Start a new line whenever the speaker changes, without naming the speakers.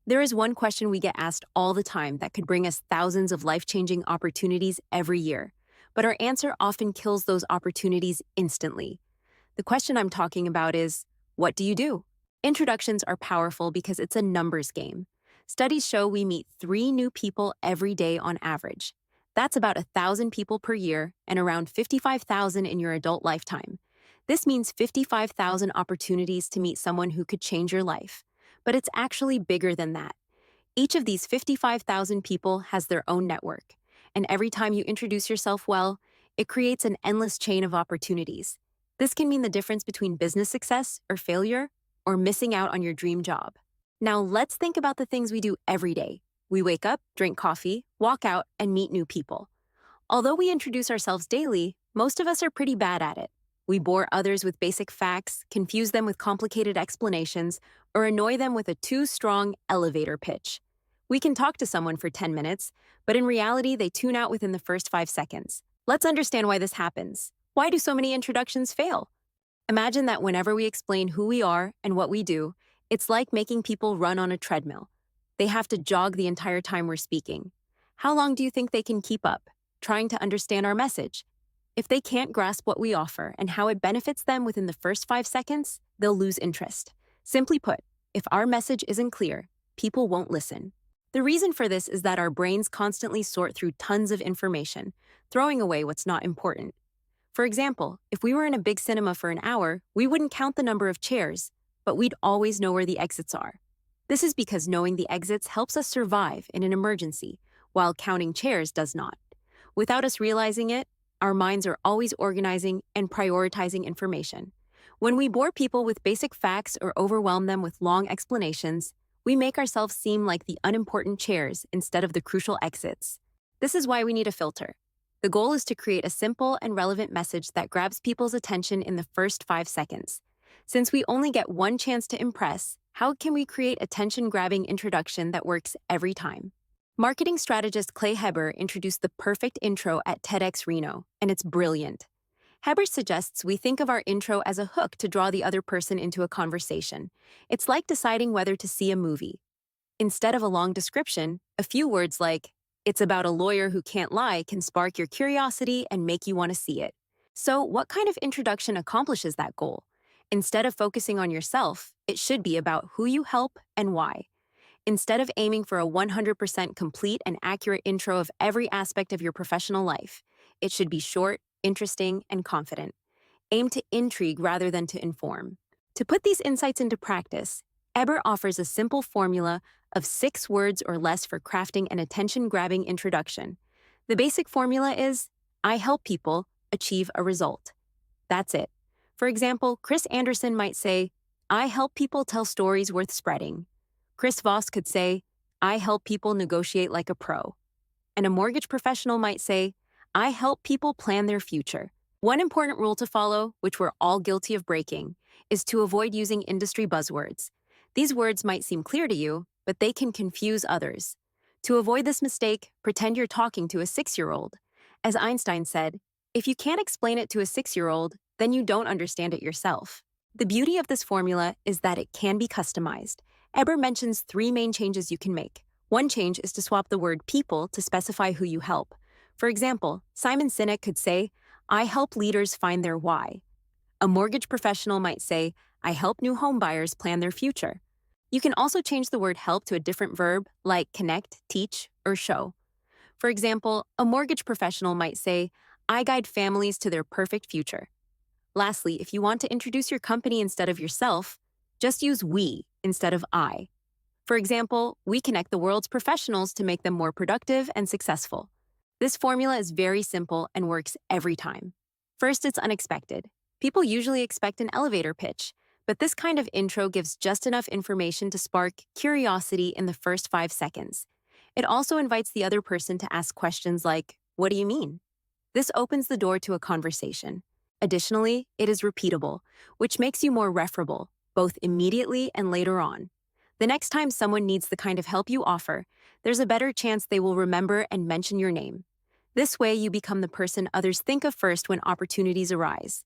There is one question we get asked all the time that could bring us thousands of life-changing opportunities every year, but our answer often kills those opportunities instantly. The question I'm talking about is, what do you do? Introductions are powerful because it's a numbers game. Studies show we meet 3 new people every day on average. That's about 1,000 people per year and around 55,000 in your adult lifetime. This means 55,000 opportunities to meet someone who could change your life. But it's actually bigger than that. Each of these 55,000 people has their own network. And every time you introduce yourself well, it creates an endless chain of opportunities. This can mean the difference between business success or failure, or missing out on your dream job. Now, let's think about the things we do every day. We wake up, drink coffee, walk out, and meet new people. Although we introduce ourselves daily, most of us are pretty bad at it. We bore others with basic facts, confuse them with complicated explanations, or annoy them with a too strong elevator pitch. We can talk to someone for 10 minutes, but in reality, they tune out within the first 5 seconds. Let's understand why this happens. Why do so many introductions fail? Imagine that whenever we explain who we are and what we do, it's like making people run on a treadmill. They have to jog the entire time we're speaking. How long do you think they can keep up, trying to understand our message? If they can't grasp what we offer and how it benefits them within the first 5 seconds, they'll lose interest. Simply put, if our message isn't clear, people won't listen. The reason for this is that our brains constantly sort through tons of information, throwing away what's not important. For example, if we were in a big cinema for an hour, we wouldn't count the number of chairs, but we'd always know where the exits are. This is because knowing the exits helps us survive in an emergency, while counting chairs does not. Without us realizing it, our minds are always organizing and prioritizing information. When we bore people with basic facts or overwhelm them with long explanations, we make ourselves seem like the unimportant chairs instead of the crucial exits. This is why we need a filter. The goal is to create a simple and relevant message that grabs people's attention in the first 5 seconds. Since we only get one chance to impress, how can we create attention-grabbing introduction that works every time? Marketing strategist Clay Hebert introduced the perfect intro at TEDx Reno, and it's brilliant. Hebert suggests we think of our intro as a hook to draw the other person into a conversation. It's like deciding whether to see a movie. Instead of a long description, a few words like, "It's about a lawyer who can't lie" can spark your curiosity and make you want to see it. So, what kind of introduction accomplishes that goal? Instead of focusing on yourself, it should be about who you help and why. Instead of aiming for a 100% complete and accurate intro of every aspect of your professional life, it should be short, interesting, and confident. Aim to intrigue rather than to inform. To put these insights into practice, Ebert offers a simple formula of 6 words or less for crafting an attention-grabbing introduction. The basic formula is, I help people achieve a result. That's it. For example, Chris Anderson might say, I help people tell stories worth spreading. Chris Voss could say, I help people negotiate like a pro. And a mortgage professional might say, I help people plan their future. One important rule to follow, which we're all guilty of breaking, is to avoid using industry buzzwords. These words might seem clear to you, but they can confuse others. To avoid this mistake, pretend you're talking to a 6-year-old. As Einstein said, if you can't explain it to a 6-year-old, then you don't understand it yourself. The beauty of this formula is that it can be customized. Ebert mentions 3 main changes you can make. One change is to swap the word people to specify who you help. For example, Simon Sinek could say, I help leaders find their why. A mortgage professional might say, I help new home buyers plan their future. You can also change the word help to a different verb like connect, teach, or show. For example, a mortgage professional might say, I guide families to their perfect future. Lastly, if you want to introduce your company instead of yourself, just use we instead of I. For example, we connect the world's professionals to make them more productive and successful. This formula is very simple and works every time. First, it's unexpected. People usually expect an elevator pitch, but this kind of intro gives just enough information to spark curiosity in the first 5 seconds. It also invites the other person to ask questions like, what do you mean? This opens the door to a conversation. Additionally, it is repeatable, which makes you more referable, both immediately and later on. The next time someone needs the kind of help you offer, there's a better chance they will remember and mention your name. This way, you become the person others think of first when opportunities arise.